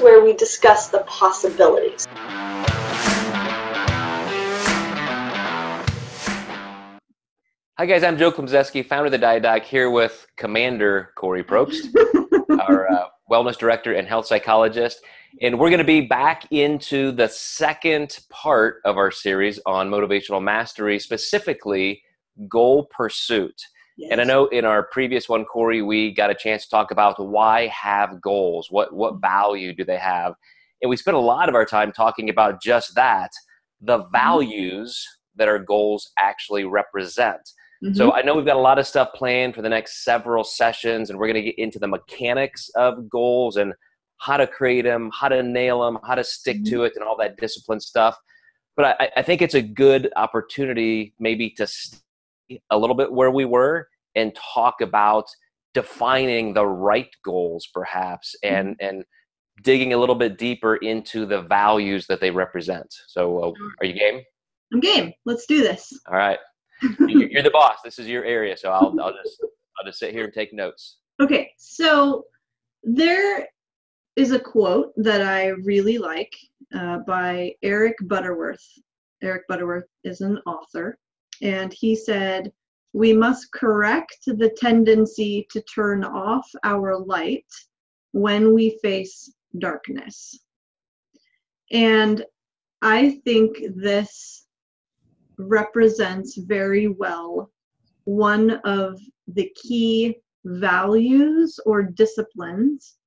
is where we discuss the possibilities. Hi guys, I'm Joe Klemczewski, founder of the Diet Doc, here with Commander Kori Probst, our wellness director and health psychologist. And we're going to be back into the second part of our series on motivational mastery, specifically goal pursuit. Yes. And I know in our previous one, Kori, we got a chance to talk about why have goals, what value do they have? And we spent a lot of our time talking about just that, the values that our goals actually represent. Mm-hmm. So I know we've got a lot of stuff planned for the next several sessions, and we're going to get into the mechanics of goals and how to create them, how to nail them, how to stick to it, and all that discipline stuff. But I think it's a good opportunity maybe to stay a little bit where we were and talk about defining the right goals perhaps, and digging a little bit deeper into the values that they represent. So are you game? I'm game. Let's do this. All right. You're the boss. This is your area, so I'll just sit here and take notes. Okay, so there is a quote that I really like by Eric Butterworth. Eric Butterworth is an author, and he said, "We must correct the tendency to turn off our light when we face darkness." And I think this represents very well one of the key values or disciplines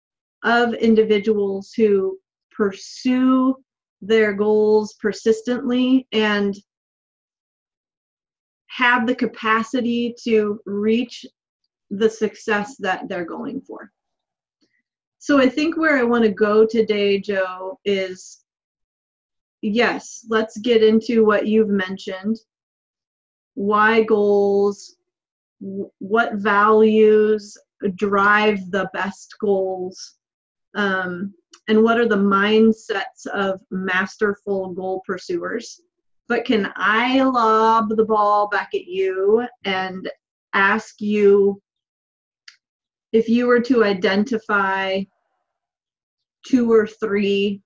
of individuals who pursue their goals persistently and have the capacity to reach the success that they're going for. So I think where I want to go today, Joe, is yes, let's get into what you've mentioned. Why goals? What values drive the best goals? And what are the mindsets of masterful goal pursuers? But can I lob the ball back at you and ask you, if you were to identify 2 or 3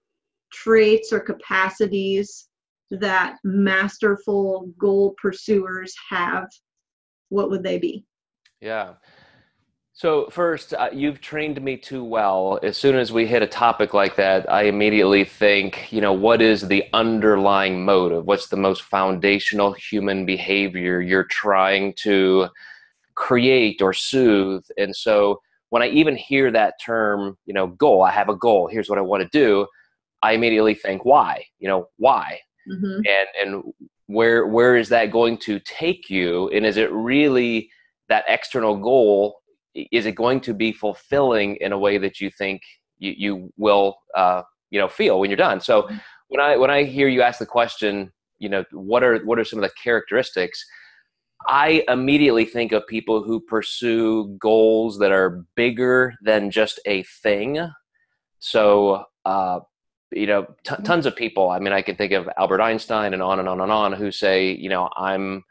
traits or capacities that masterful goal pursuers have, what would they be? Yeah. So first, you've trained me too well. As soon as we hit a topic like that, I immediately think, what is the underlying motive? What's the most foundational human behavior you're trying to create or soothe? And so when I even hear that term, goal, I have a goal, here's what I want to do, I immediately think, why? Why? Mm-hmm. And where is that going to take you? And is it really that external goal? Is it going to be fulfilling in a way that you think you will, feel when you're done? So when I hear you ask the question, what are some of the characteristics? I immediately think of people who pursue goals that are bigger than just a thing. So, tons of people, I can think of Albert Einstein and on and on and on, who say, I'm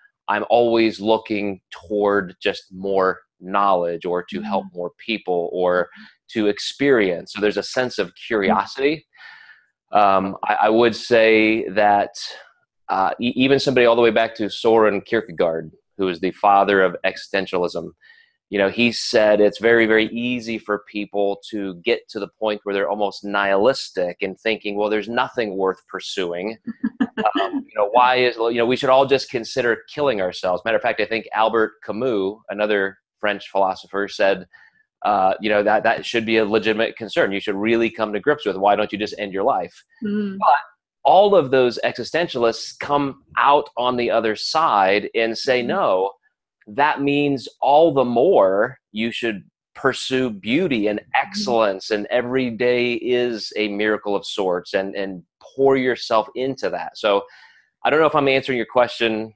always looking toward just more knowledge, or to help more people, or to experience. So there's a sense of curiosity. I would say that even somebody all the way back to Soren Kierkegaard, who is the father of existentialism, he said it's very, very easy for people to get to the point where they're almost nihilistic and thinking, well, there's nothing worth pursuing. We should all just consider killing ourselves. Matter of fact, I think Albert Camus, another French philosopher, said, that should be a legitimate concern. You should really come to grips with, why don't you just end your life? But all of those existentialists come out on the other side and say, no, that means all the more you should pursue beauty and excellence, and every day is a miracle of sorts, and pour yourself into that. So I don't know if I'm answering your question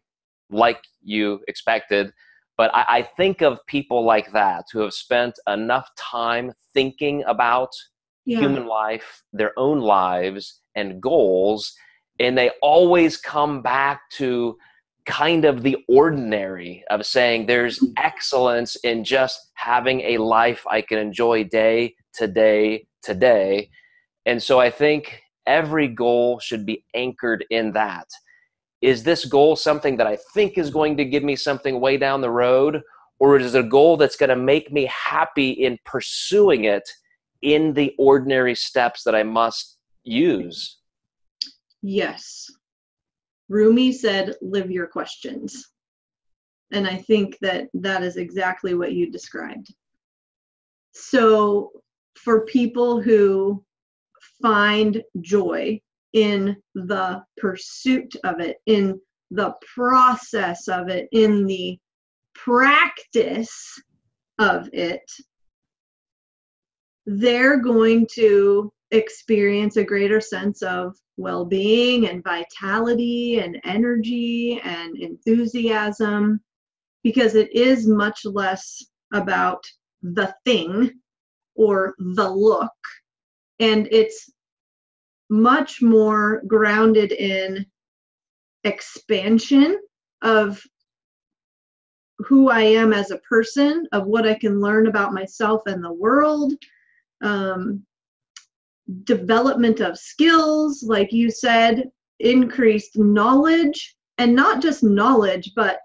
like you expected, but I think of people like that who have spent enough time thinking about human life, their own lives and goals, and they always come back to kind of the ordinary of saying there's excellence in just having a life I can enjoy day to day to day. And so I think every goal should be anchored in that. Is this goal something that I think is going to give me something way down the road? Or is it a goal that's going to make me happy in pursuing it in the ordinary steps that I must use? Yes. Rumi said, live your questions. And I think that that is exactly what you described. So for people who find joy in the pursuit of it, in the process of it, in the practice of it, they're going to experience a greater sense of well-being and vitality and energy and enthusiasm, because it is much less about the thing or the look, and it's much more grounded in expansion of who I am as a person, of what I can learn about myself and the world, development of skills, like you said, increased knowledge, and not just knowledge, but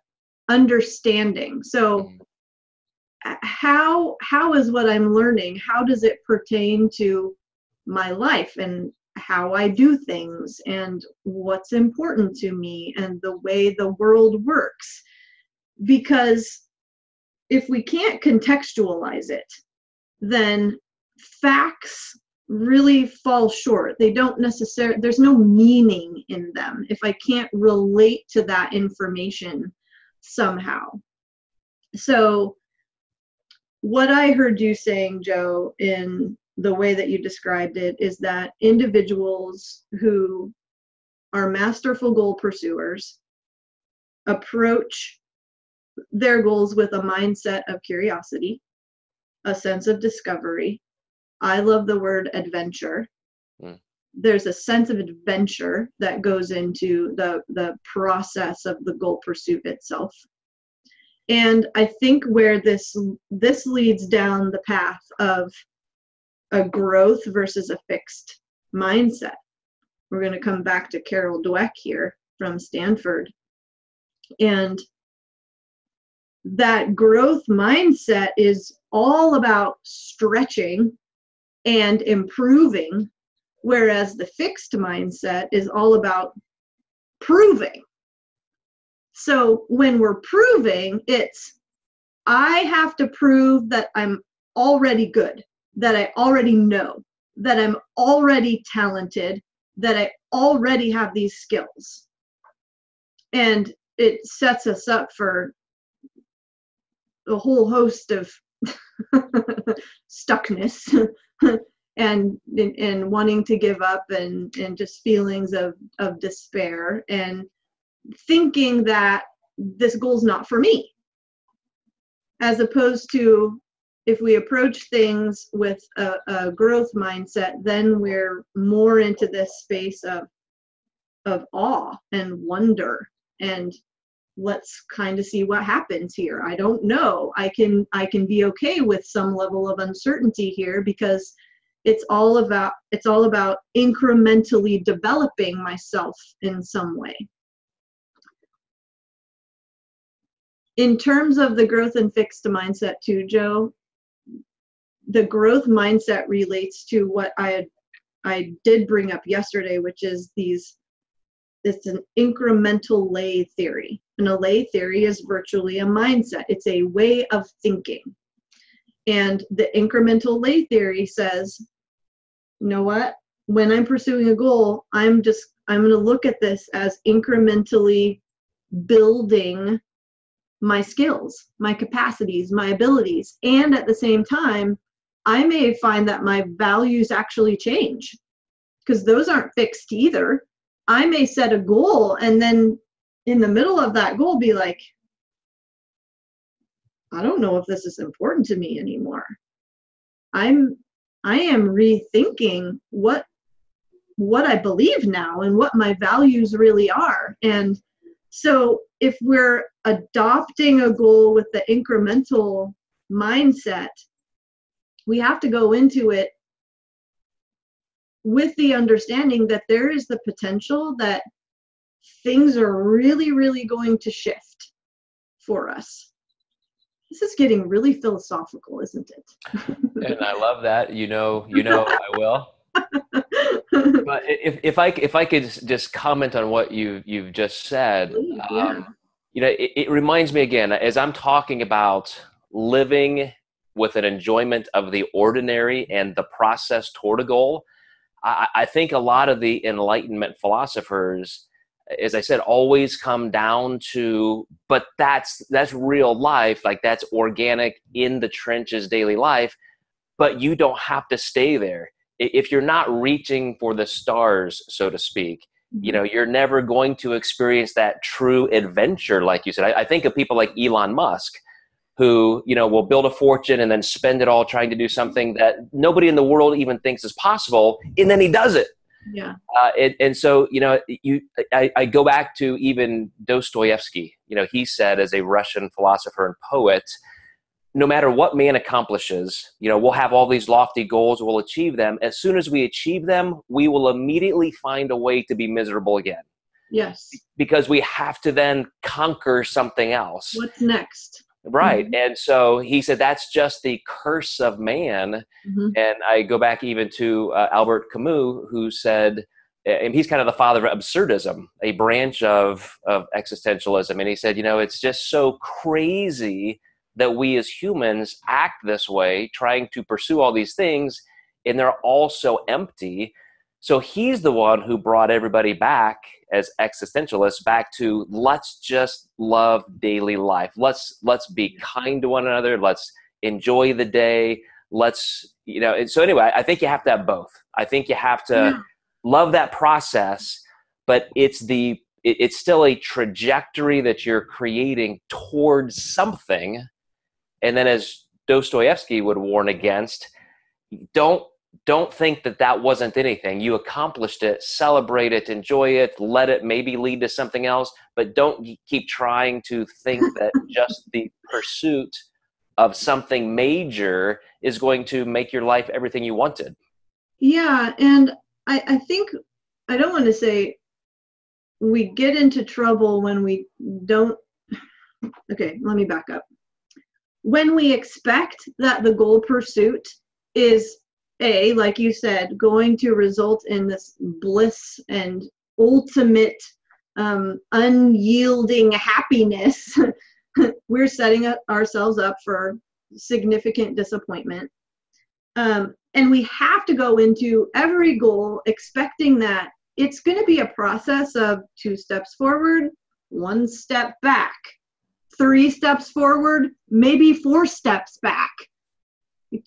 understanding. So how is what I'm learning, how does it pertain to my life and how I do things and what's important to me and the way the world works? Because if we can't contextualize it, then facts really fall short. They don't necessarily, there's no meaning in them if I can't relate to that information somehow. So what I heard you saying, Joe, in the way that you described it, is that individuals who are masterful goal pursuers approach their goals with a mindset of curiosity, a sense of discovery. I love the word adventure. There's a sense of adventure that goes into the process of the goal pursuit itself. And I think where this leads down the path of a growth versus a fixed mindset. We're going to come back to Carol Dweck here from Stanford. And that growth mindset is all about stretching and improving, whereas the fixed mindset is all about proving. So when we're proving, it's, I have to prove that I'm already good, that I already know, that I'm already talented, that I already have these skills. And it sets us up for a whole host of stuckness and wanting to give up and just feelings of despair and thinking that this goal's not for me. As opposed to, if we approach things with a growth mindset, then we're more into this space of awe and wonder, and let's kind of see what happens here. I don't know. I can be okay with some level of uncertainty here, because it's all about incrementally developing myself in some way. In terms of the growth and fixed mindset too, Joe, the growth mindset relates to what I did bring up yesterday, which is it's an incremental lay theory. And a lay theory is virtually a mindset. It's a way of thinking. And the incremental lay theory says, you know what? When I'm pursuing a goal, I'm going to look at this as incrementally building my skills, my capacities, my abilities. And at the same time, I may find that my values actually change, because those aren't fixed either. I may set a goal and then in the middle of that goal be like, I don't know if this is important to me anymore. I am rethinking what I believe now and what my values really are. And so if we're adopting a goal with the incremental mindset, we have to go into it with the understanding that there is the potential that things are really, really going to shift for us. This is getting really philosophical, isn't it? And I love that. I will. But if I could just comment on what you've just said, Yeah. it reminds me again, as I'm talking about living with an enjoyment of the ordinary and the process toward a goal, I think a lot of the Enlightenment philosophers, as I said, always come down to, but that's real life, like that's organic in the trenches daily life, but you don't have to stay there. If you're not reaching for the stars, so to speak, you're never going to experience that true adventure, like you said. I think of people like Elon Musk, who, will build a fortune and then spend it all trying to do something that nobody in the world even thinks is possible, and then he does it. Yeah. And so, I go back to even Dostoevsky. He said, as a Russian philosopher and poet, no matter what man accomplishes, we'll have all these lofty goals, we'll achieve them. As soon as we achieve them, we will immediately find a way to be miserable again. Yes. Because we have to then conquer something else. What's next? Right. And so he said, that's just the curse of man. And I go back even to Albert Camus, who said, and he's kind of the father of absurdism, a branch of existentialism. And he said, it's just so crazy that we as humans act this way, trying to pursue all these things, and they're all so empty. So he's the one who brought everybody back as existentialists back to, let's just love daily life. Let's be kind to one another. Let's enjoy the day. And so anyway, I think you have to have both. I think you have to love that process, but it's still a trajectory that you're creating towards something. And then, as Dostoevsky would warn against, don't think that wasn't anything. You accomplished it, celebrate it, enjoy it, let it maybe lead to something else, but don't keep trying to think that just the pursuit of something major is going to make your life everything you wanted. Yeah, and I think, I don't want to say we get into trouble when we don't, okay, let me back up. When we expect that the goal pursuit is, like you said, going to result in this bliss and ultimate unyielding happiness, we're setting ourselves up for significant disappointment. And we have to go into every goal expecting that it's going to be a process of 2 steps forward, 1 step back, 3 steps forward, maybe 4 steps back,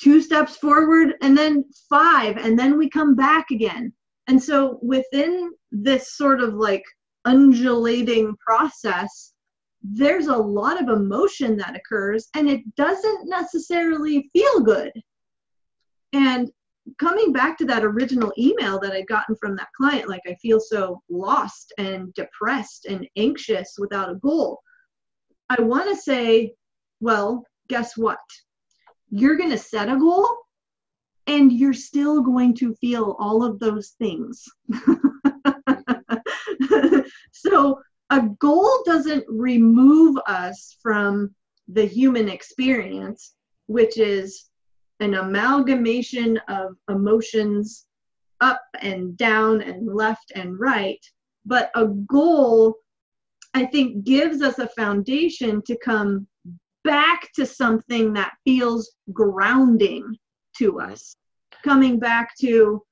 2 steps forward, and then 5, and then we come back again. And so within this sort of like undulating process, there's a lot of emotion that occurs, and it doesn't necessarily feel good. And coming back to that original email that I'd gotten from that client, like, I feel so lost and depressed and anxious without a goal. I want to say, well, guess what? You're going to set a goal, and you're still going to feel all of those things. So a goal doesn't remove us from the human experience, which is an amalgamation of emotions up and down and left and right. But a goal, I think, gives us a foundation to come back to something that feels grounding to us. Coming back to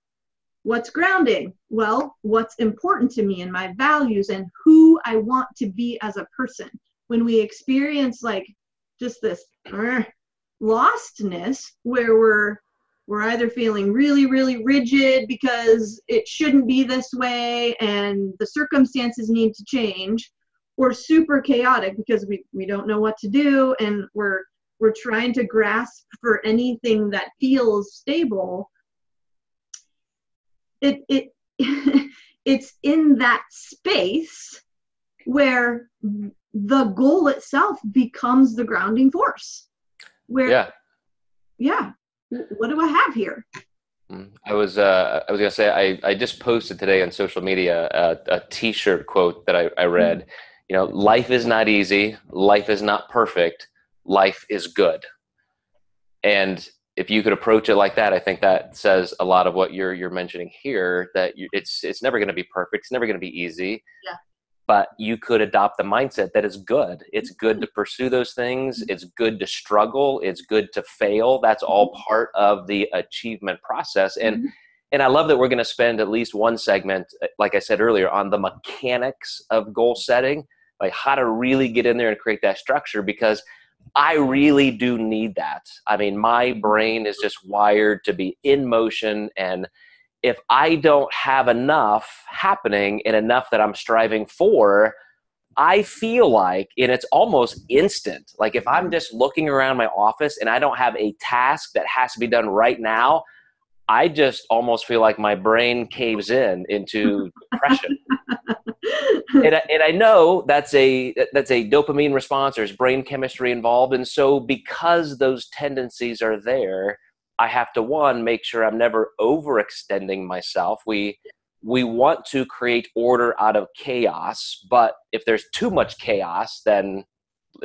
what's grounding? Well, what's important to me and my values and who I want to be as a person. When we experience like just this lostness where we're either feeling really, really rigid because it shouldn't be this way and the circumstances need to change, or super chaotic because we don't know what to do and we're trying to grasp for anything that feels stable. It's in that space where the goal itself becomes the grounding force. Where, yeah, what do I have here? I was gonna say I just posted today on social media a T-shirt quote that I read. You know, life is not easy. Life is not perfect. Life is good. And if you could approach it like that, I think that says a lot of what you're mentioning here. That it's never going to be perfect. It's never going to be easy. Yeah. But you could adopt the mindset that is good. It's good to pursue those things. It's good to struggle. It's good to fail. That's all part of the achievement process. And I love that we're going to spend at least one segment, like I said earlier, on the mechanics of goal setting, like how to really get in there and create that structure, because I really do need that. I mean, my brain is just wired to be in motion, and if I don't have enough happening and enough that I'm striving for, I feel like, and it's almost instant, like if I'm just looking around my office and I don't have a task that has to be done right now, I just almost feel like my brain caves into depression. And I know that's a dopamine response. There's brain chemistry involved. And so because those tendencies are there, I have to, one, make sure I'm never overextending myself. We want to create order out of chaos, but if there's too much chaos, then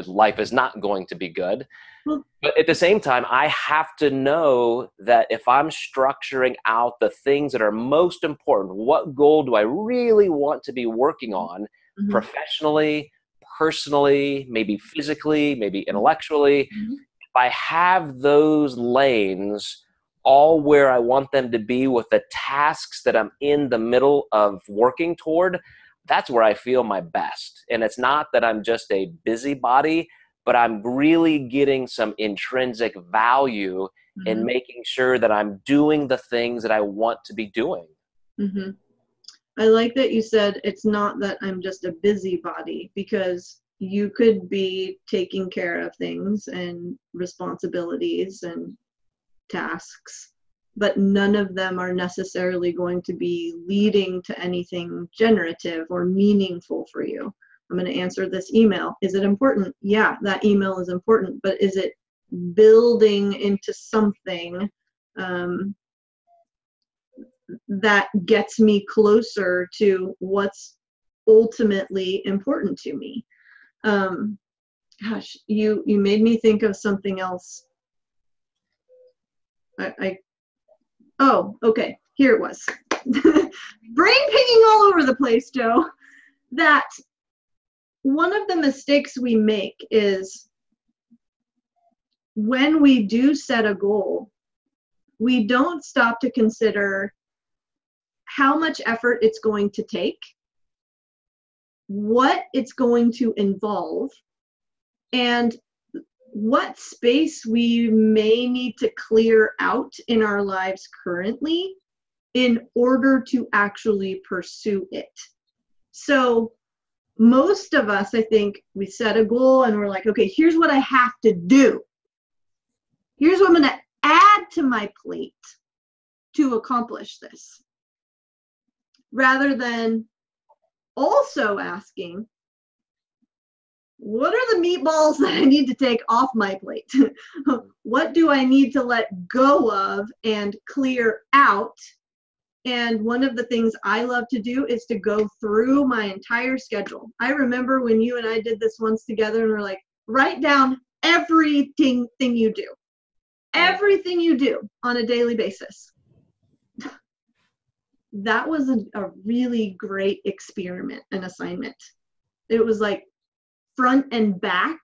life is not going to be good. But at the same time, I have to know that if I'm structuring out the things that are most important, what goal do I really want to be working on professionally, personally, maybe physically, maybe intellectually, if I have those lanes all where I want them to be with the tasks that I'm in the middle of working toward, that's where I feel my best. And it's not that I'm just a busybody, but I'm really getting some intrinsic value in making sure that I'm doing the things that I want to be doing. I like that you said it's not that I'm just a busybody, because you could be taking care of things and responsibilities and tasks, but none of them are necessarily going to be leading to anything generative or meaningful for you. I'm going to answer this email. Is it important? Yeah, that email is important, but is it building into something that gets me closer to what's ultimately important to me? Gosh, you made me think of something else. Oh, okay, here it was. Brain pinging all over the place, Joe. That one of the mistakes we make is when we do set a goal, we don't stop to consider how much effort it's going to take, what it's going to involve, and what space we may need to clear out in our lives currently in order to actually pursue it. So most of us, I think, we set a goal and we're like, okay, here's what I have to do. Here's what I'm going to add to my plate to accomplish this. Rather than also asking, what are the meatballs that I need to take off my plate? What do I need to let go of and clear out? And one of the things I love to do is to go through my entire schedule. I remember when you and I did this once together and we're like, write down everything you do. Everything you do on a daily basis. That was a really great experiment and assignment. It was like front and back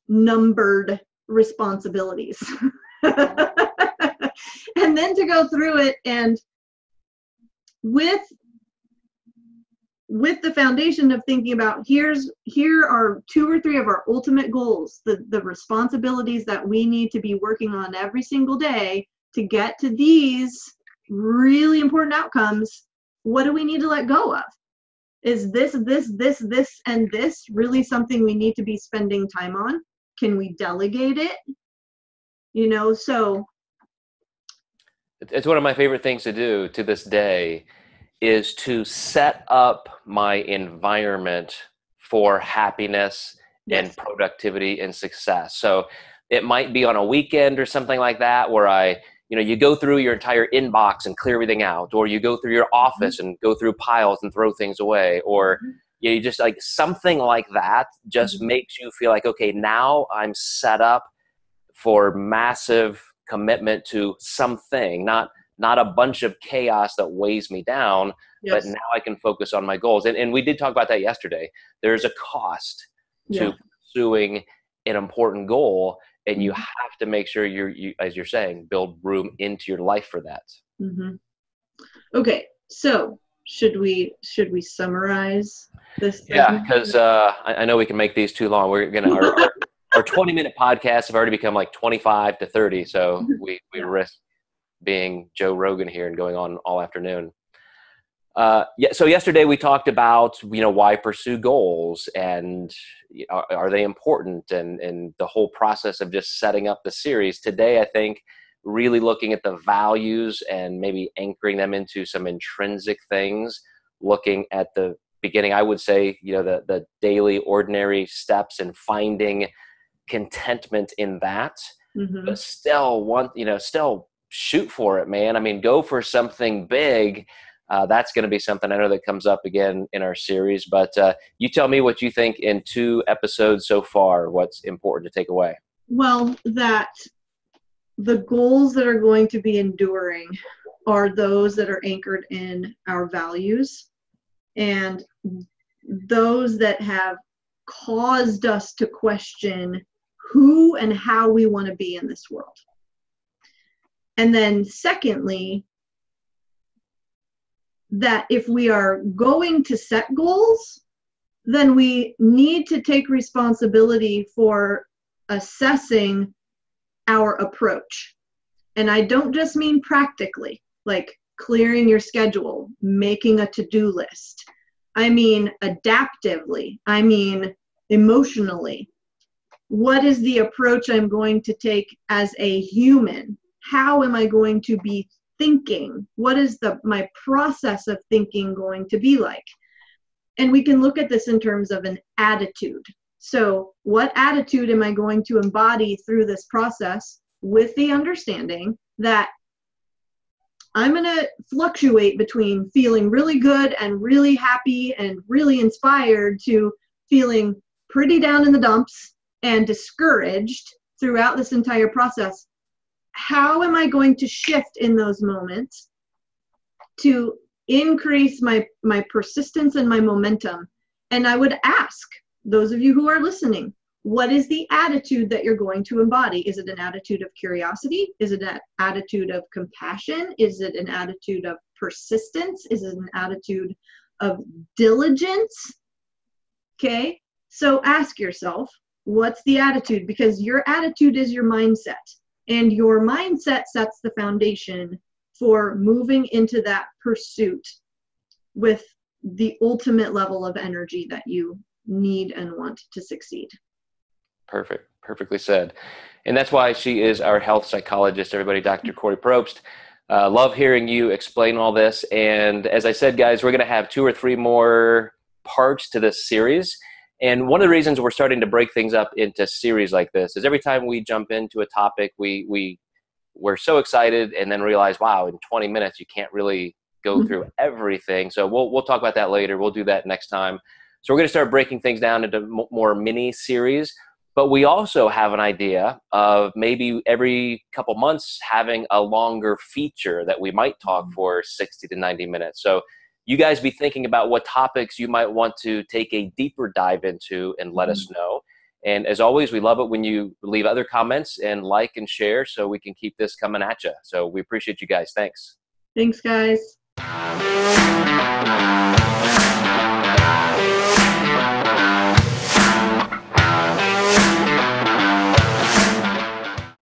numbered responsibilities. And then to go through it, and with the foundation of thinking about here are 2 or 3 of our ultimate goals, the responsibilities that we need to be working on every single day to get to these really important outcomes. What do we need to let go of? Is this, and this really something we need to be spending time on? Can we delegate it? You know, so. It's one of my favorite things to do to this day is to set up my environment for happiness and productivity and success. So it might be on a weekend or something like that where I you go through your entire inbox and clear everything out, or you go through your office and go through piles and throw things away, or you just like something like that just makes you feel like, okay, now I'm set up for massive commitment to something, not a bunch of chaos that weighs me down, but now I can focus on my goals. And we did talk about that yesterday. There's a cost to pursuing an important goal, and you have to make sure you, as you're saying, build room into your life for that. Okay, so should we summarize this segment? Yeah, because I know we can make these too long. We're gonna our 20-minute podcasts have already become like 25 to 30, so we risk being Joe Rogan here and going on all afternoon. So yesterday we talked about, why pursue goals, and are they important, and the whole process of just setting up the series. Today, I think really looking at the values and maybe anchoring them into some intrinsic things, looking at the beginning, I would say, the daily ordinary steps and finding contentment in that, but still shoot for it, man. I mean, go for something big. That's going to be something I know that comes up again in our series, but you tell me what you think in 2 episodes so far, what's important to take away. Well, that the goals that are going to be enduring are those that are anchored in our values, and those that have caused us to question who and how we want to be in this world. And then secondly, that if we are going to set goals, then we need to take responsibility for assessing our approach. And I don't just mean practically, like clearing your schedule, making a to-do list. I mean adaptively. I mean emotionally. What is the approach I'm going to take as a human? How am I going to be thinking? What is my process of thinking going to be like? And we can look at this in terms of an attitude. So what attitude am I going to embody through this process, with the understanding that I'm going to fluctuate between feeling really good and really happy and really inspired to feeling pretty down in the dumps and discouraged throughout this entire process. How am I going to shift in those moments to increase my persistence and my momentum? And I would ask those of you who are listening, what is the attitude that you're going to embody? Is it an attitude of curiosity? Is it an attitude of compassion? Is it an attitude of persistence? Is it an attitude of diligence? Okay, so ask yourself, what's the attitude? Because your attitude is your mindset. And your mindset sets the foundation for moving into that pursuit with the ultimate level of energy that you need and want to succeed. Perfect. Perfectly said. And that's why she is our health psychologist, everybody, Dr. Kori Probst. Love hearing you explain all this. And as I said, guys, we're going to have 2 or 3 more parts to this series. And one of the reasons we're starting to break things up into series like this is every time we jump into a topic, we're so excited and then realize, wow, in 20 minutes, you can't really go through everything. So we'll talk about that later. We'll do that next time. So we're going to start breaking things down into more mini series. But we also have an idea of maybe every couple months having a longer feature that we might talk for 60 to 90 minutes. So you guys be thinking about what topics you might want to take a deeper dive into and let us know. And as always, we love it when you leave other comments and like and share so we can keep this coming at you. So we appreciate you guys. Thanks. Thanks, guys.